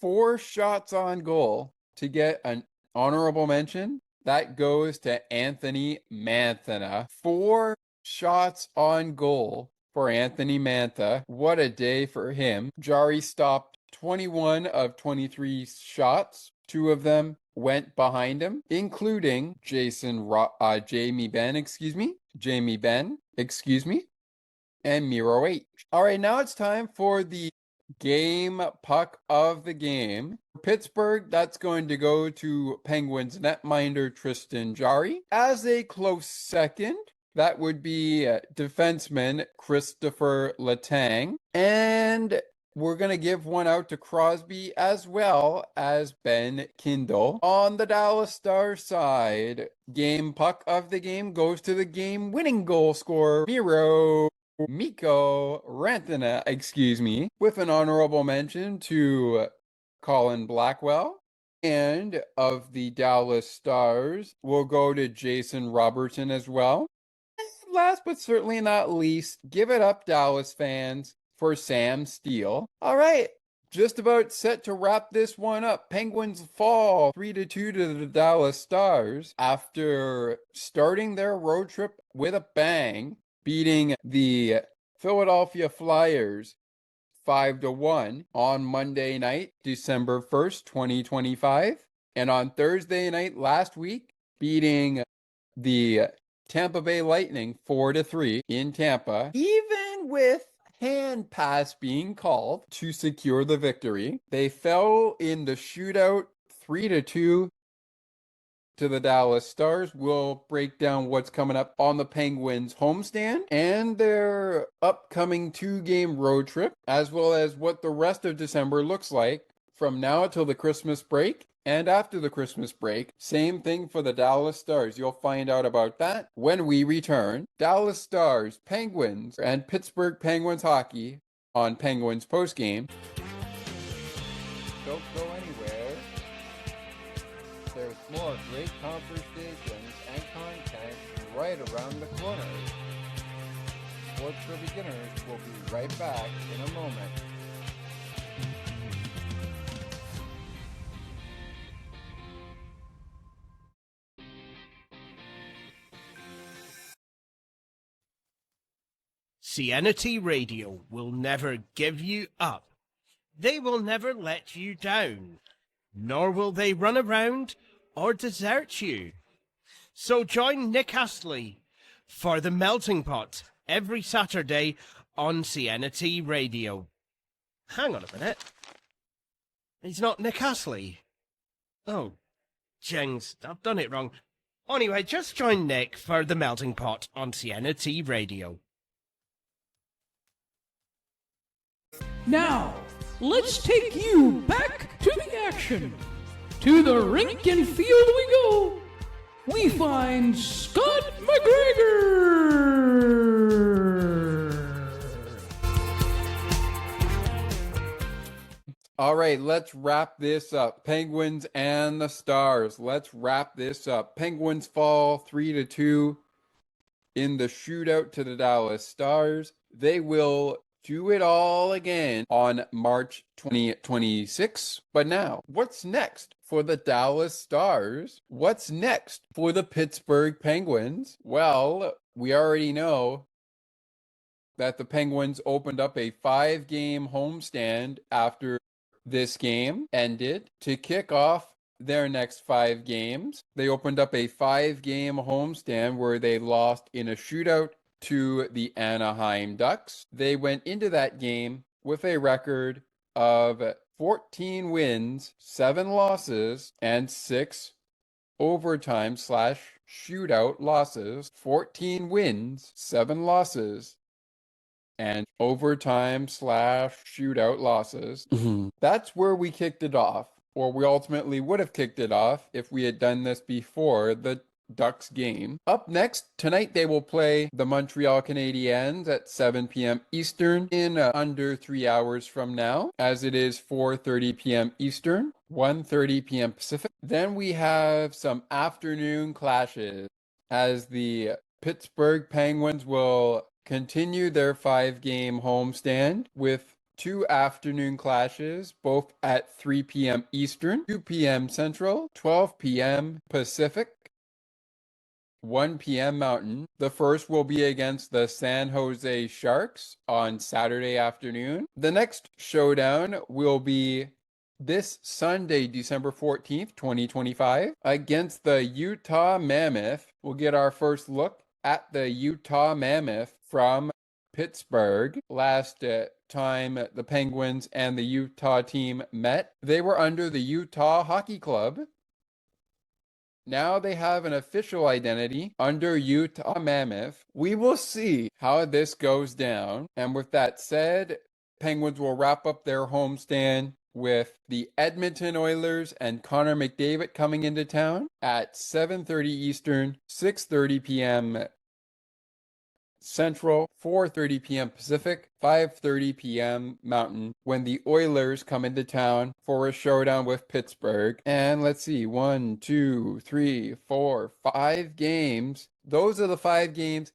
4 shots on goal to get an honorable mention, that goes to Anthony Manthana. 4 shots on goal for Anthony Mantha. What a day for him. Jari stopped 21 of 23 shots. 2 of them went behind him, including Jamie Benn, and Miro H. All right, now it's time for the game puck of the game. Pittsburgh, that's going to go to Penguins netminder Tristan Jarry. As a close second, that would be defenseman Christopher Letang. And we're going to give one out to Crosby as well as Ben Kindle. On the Dallas Stars side, game puck of the game goes to the game-winning goal scorer, Mikko Rantanen, with an honorable mention to Colin Blackwell. And of the Dallas Stars, we'll go to Jason Robertson as well. And last but certainly not least, give it up, Dallas fans, for Sam Steele. All right, just about set to wrap this one up. Penguins fall 3-2 to the Dallas Stars after starting their road trip with a bang, beating the Philadelphia Flyers 5-1 on Monday night, December 1st, 2025. And on Thursday night last week, beating the Tampa Bay Lightning 4-3 in Tampa, even with hand pass being called to secure the victory. They fell in the shootout 3-2 to the Dallas Stars. We'll break down what's coming up on the Penguins homestand and their upcoming 2-game road trip, as well as what the rest of December looks like from now until the Christmas break and after the Christmas break. Same thing for the Dallas Stars. You'll find out about that when we return. Dallas Stars, Penguins, and Pittsburgh Penguins hockey on Penguins postgame. Don't go anywhere. There's more great conversations and content right around the corner. Sports for Beginners will be right back in a moment. CNT Radio will never give you up. They will never let you down, nor will they run around or desert you. So join Nick Astley for The Melting Pot every Saturday on CNT Radio. Hang on a minute. He's not Nick Astley. Oh, jings, I've done it wrong. Anyway, just join Nick for The Melting Pot on CNT Radio. Now, let's take you back to the action. To the rink and field we go. We find Scott McGregor. All right, let's wrap this up. Penguins and the Stars. Let's wrap this up. Penguins fall 3-2 in the shootout to the Dallas Stars. They will do it all again on March 2026. But now, what's next for the Dallas Stars? What's next for the Pittsburgh Penguins? Well, we already know that the Penguins opened up a 5-game homestand after this game ended to kick off their next 5 games. They opened up a 5-game homestand where they lost in a shootout to the Anaheim Ducks. They went into that game with a record of 14 wins, 7 losses, and 6 overtime/shootout losses. 14 wins, 7 losses, and overtime/shootout losses. That's where we kicked it off, or we ultimately would have kicked it off if we had done this before the Ducks game. Up next, tonight they will play the Montreal Canadiens at 7 p.m. Eastern in under 3 hours from now, as it is 4:30 p.m. Eastern, 1:30 p.m. Pacific. Then we have some afternoon clashes, as the Pittsburgh Penguins will continue their 5-game homestand with 2 afternoon clashes, both at 3 p.m. Eastern, 2 p.m. Central, 12 p.m. Pacific. 1 p.m. Mountain. The first will be against the San Jose Sharks on Saturday afternoon. The next showdown will be this Sunday, December 14th, 2025, against the Utah Mammoth. We'll get our first look at the Utah Mammoth from Pittsburgh. Last time the Penguins and the Utah team met, they were under the Utah Hockey Club. Now they have an official identity under Utah Mammoth. We will see how this goes down. And with that said, Penguins will wrap up their homestand with the Edmonton Oilers and Connor McDavid coming into town at 7:30 Eastern, 6:30 p.m. Central, 4:30 p.m. Pacific, 5:30 p.m. Mountain, when the Oilers come into town for a showdown with Pittsburgh. And let's see, 1, 2, 3, 4, 5 games. Those are the 5 games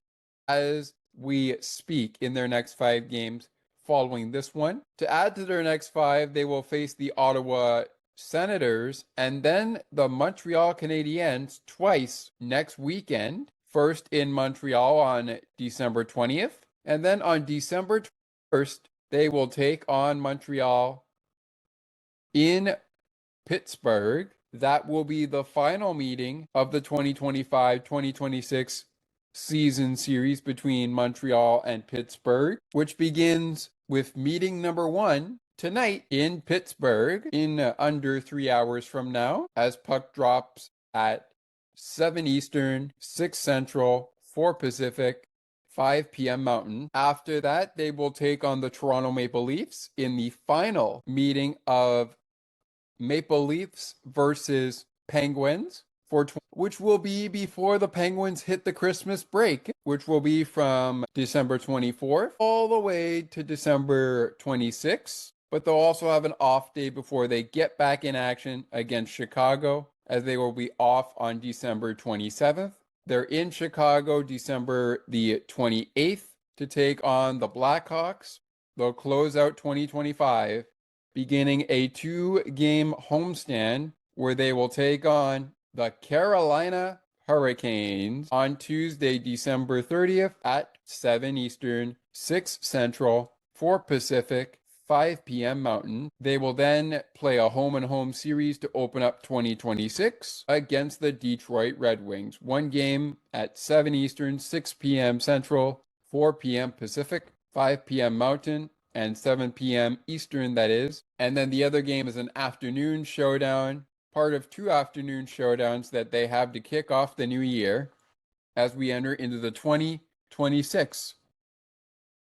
as we speak in their next 5 games following this one. To add to their next 5, they will face the Ottawa Senators and then the Montreal Canadiens twice next weekend. First in Montreal on December 20th, and then on December 1st, they will take on Montreal in Pittsburgh. That will be the final meeting of the 2025-2026 season series between Montreal and Pittsburgh, which begins with meeting number 1 tonight in Pittsburgh in under 3 hours from now, as puck drops at 7 Eastern, 6 Central, 4 Pacific, 5 p.m. Mountain. After that, they will take on the Toronto Maple Leafs in the final meeting of Maple Leafs versus Penguins, which will be before the Penguins hit the Christmas break, which will be from December 24th all the way to December 26th. But they'll also have an off day before they get back in action against Chicago, as they will be off on December 27th. They're in Chicago December the 28th to take on the Blackhawks. They'll close out 2025, beginning a 2-game homestand where they will take on the Carolina Hurricanes on Tuesday, December 30th at 7 Eastern, 6 Central, 4 Pacific, 5 p.m. Mountain. They will then play a home-and-home series to open up 2026 against the Detroit Red Wings. 1 game at 7 Eastern, 6 p.m. Central, 4 p.m. Pacific, 5 p.m. Mountain, and 7 p.m. Eastern, that is. And then the other game is an afternoon showdown, part of 2 afternoon showdowns that they have to kick off the new year as we enter into the 2026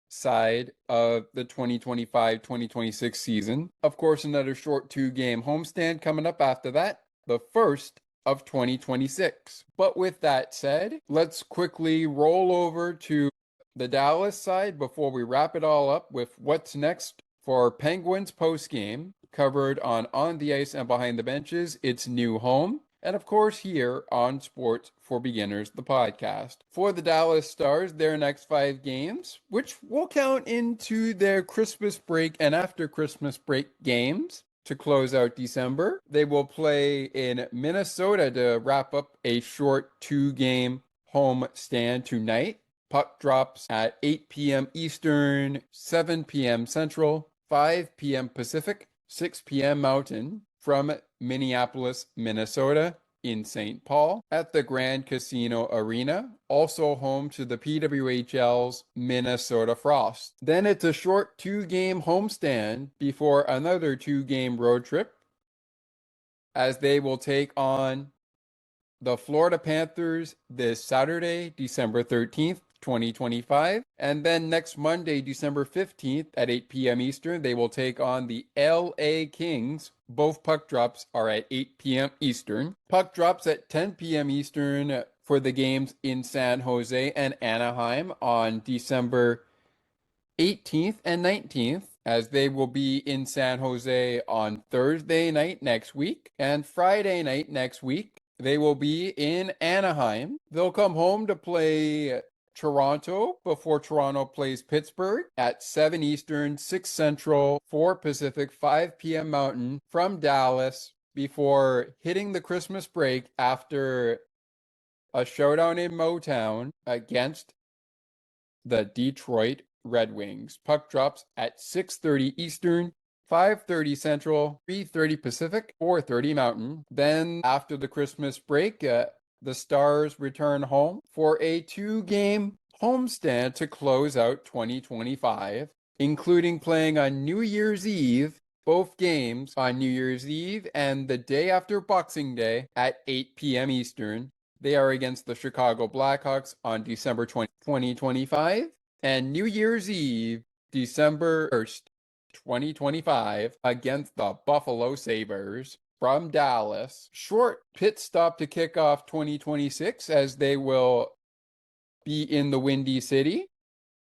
side of the 2025-2026 season. Of course, another short 2-game homestand coming up after that, the first of 2026. But with that said, let's quickly roll over to the Dallas side before we wrap it all up with what's next for Penguins postgame, covered on the Ice and Behind the Benches, its new home, and of course here on Sports for Beginners, the podcast. For the Dallas Stars, their next 5 games, which will count into their Christmas break and after Christmas break games to close out December. They will play in Minnesota to wrap up a short 2-game home stand tonight. Puck drops at 8 p.m. Eastern, 7 p.m. Central, 5 p.m. Pacific, 6 p.m. Mountain, from Minneapolis, Minnesota, in St. Paul at the Grand Casino Arena, also home to the PWHL's Minnesota Frost. Then it's a short 2-game homestand before another 2-game road trip, as they will take on the Florida Panthers this Saturday, December 13th, 2025. And then next Monday, December 15th at 8 p.m. Eastern, they will take on the LA Kings. Both puck drops are at 8 p.m. Eastern. Puck drops at 10 p.m. Eastern for the games in San Jose and Anaheim on December 18th and 19th, as they will be in San Jose on Thursday night next week and Friday night next week. They will be in Anaheim. They'll come home to play Toronto before Toronto plays Pittsburgh at 7 Eastern, 6 Central, 4 Pacific, 5 p.m. Mountain from Dallas before hitting the Christmas break after a showdown in Motown against the Detroit Red Wings. Puck drops at 6:30 Eastern, 5:30 Central, 3:30 Pacific, 4:30 Mountain. Then after the Christmas break, the Stars return home for a 2-game homestand to close out 2025, including playing on New Year's Eve, both games on New Year's Eve and the day after Boxing Day at 8 p.m. Eastern. They are against the Chicago Blackhawks on December 20, 2025, and New Year's Eve, December 1st, 2025, against the Buffalo Sabres from Dallas. Short pit stop to kick off 2026 as they will be in the Windy City.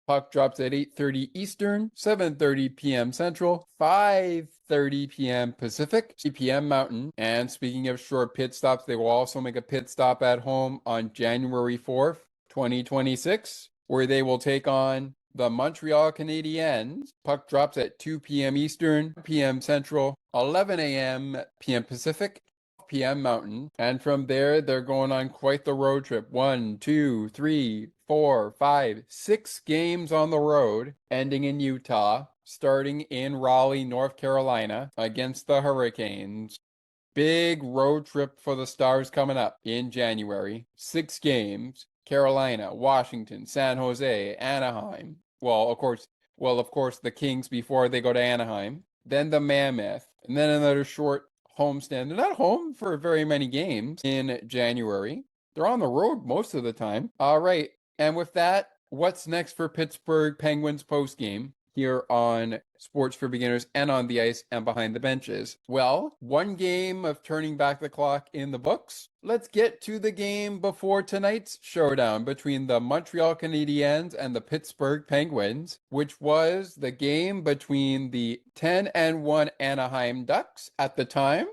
Puck drops at 8:30 Eastern, 7:30 p.m. Central, 5:30 p.m. Pacific, 3 p.m. Mountain. And speaking of short pit stops, they will also make a pit stop at home on January 4th, 2026, where they will take on the Montreal Canadiens. Puck drops at 2 p.m. Eastern, p.m. Central, 11 a.m. p.m. Pacific, p.m. Mountain. And from there, they're going on quite the road trip. 1, 2, 3, 4, 5, 6 games on the road, ending in Utah, starting in Raleigh, North Carolina, against the Hurricanes. Big road trip for the Stars coming up in January. 6 games. Carolina, Washington, San Jose, Anaheim. Of course, the Kings before they go to Anaheim. Then the Mammoth. And then another short homestand. They're not home for very many games in January. They're on the road most of the time. All right. And with that, what's next for Pittsburgh Penguins postgame here on Sports for Beginners and on the ice and behind the benches? Well, 1 game of turning back the clock in the books. Let's get to the game before tonight's showdown between the Montreal Canadiens and the Pittsburgh Penguins, which was the game between the 10-1 Anaheim Ducks at the time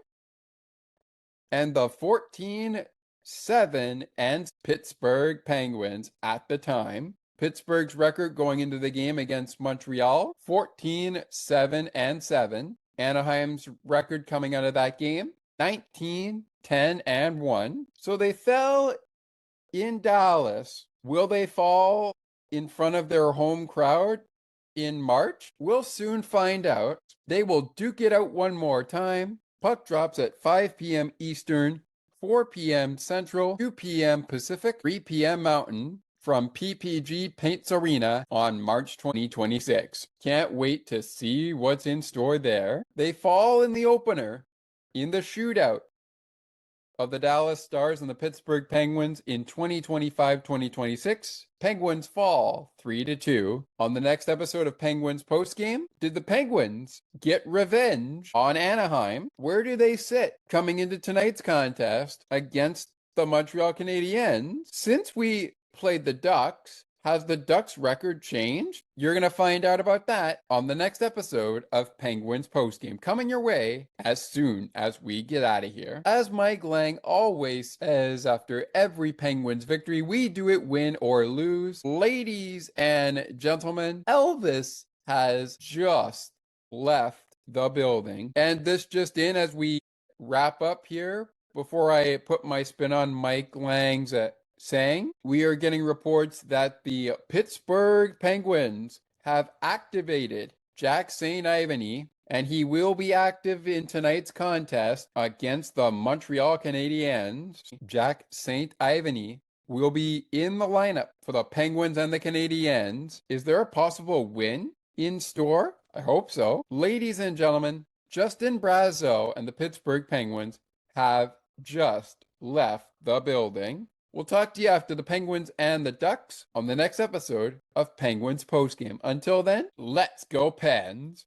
and the 14-7 Pittsburgh Penguins at the time. Pittsburgh's record going into the game against Montreal, 14-7-7. Anaheim's record coming out of that game, 19-10-1. So they fell in Dallas. Will they fall in front of their home crowd in March? We'll soon find out. They will duke it out one more time. Puck drops at 5 p.m. Eastern, 4 p.m. Central, 2 p.m. Pacific, 3 p.m. Mountain, from PPG Paints Arena on March 2026. Can't wait to see what's in store there. They fall in the opener in the shootout of the Dallas Stars and the Pittsburgh Penguins in 2025-2026. Penguins fall 3-2. On the next episode of Penguins Postgame, did the Penguins get revenge on Anaheim? Where do they sit coming into tonight's contest against the Montreal Canadiens? Since we played the Ducks, has the Ducks record changed? You're going to find out about that on the next episode of Penguins Postgame, coming your way as soon as we get out of here. As Mike Lang always says after every Penguins victory, we do it win or lose. Ladies and gentlemen, Elvis has just left the building. And this just in as we wrap up here, before I put my spin on Mike Lang's saying, we are getting reports that the Pittsburgh Penguins have activated Jack St. Ivany, and he will be active in tonight's contest against the Montreal Canadiens. Jack St. Ivany will be in the lineup for the Penguins and the Canadiens. Is there a possible win in store? I hope so. Ladies and gentlemen, Justin Brazeau and the Pittsburgh Penguins have just left the building. We'll talk to you after the Penguins and the Ducks on the next episode of Penguins Postgame. Until then, let's go Pens!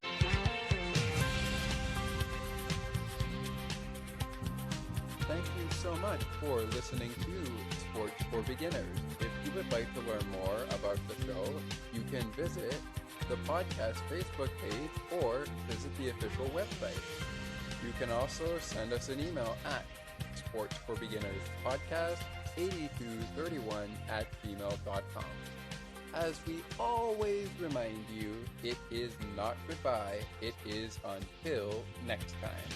Thank you so much for listening to Sports for Beginners. If you would like to learn more about the show, you can visit the podcast Facebook page or visit the official website. You can also send us an email at sportsforbeginnerspodcast8231@gmail.com. As we always remind you, it is not goodbye, it is until next time.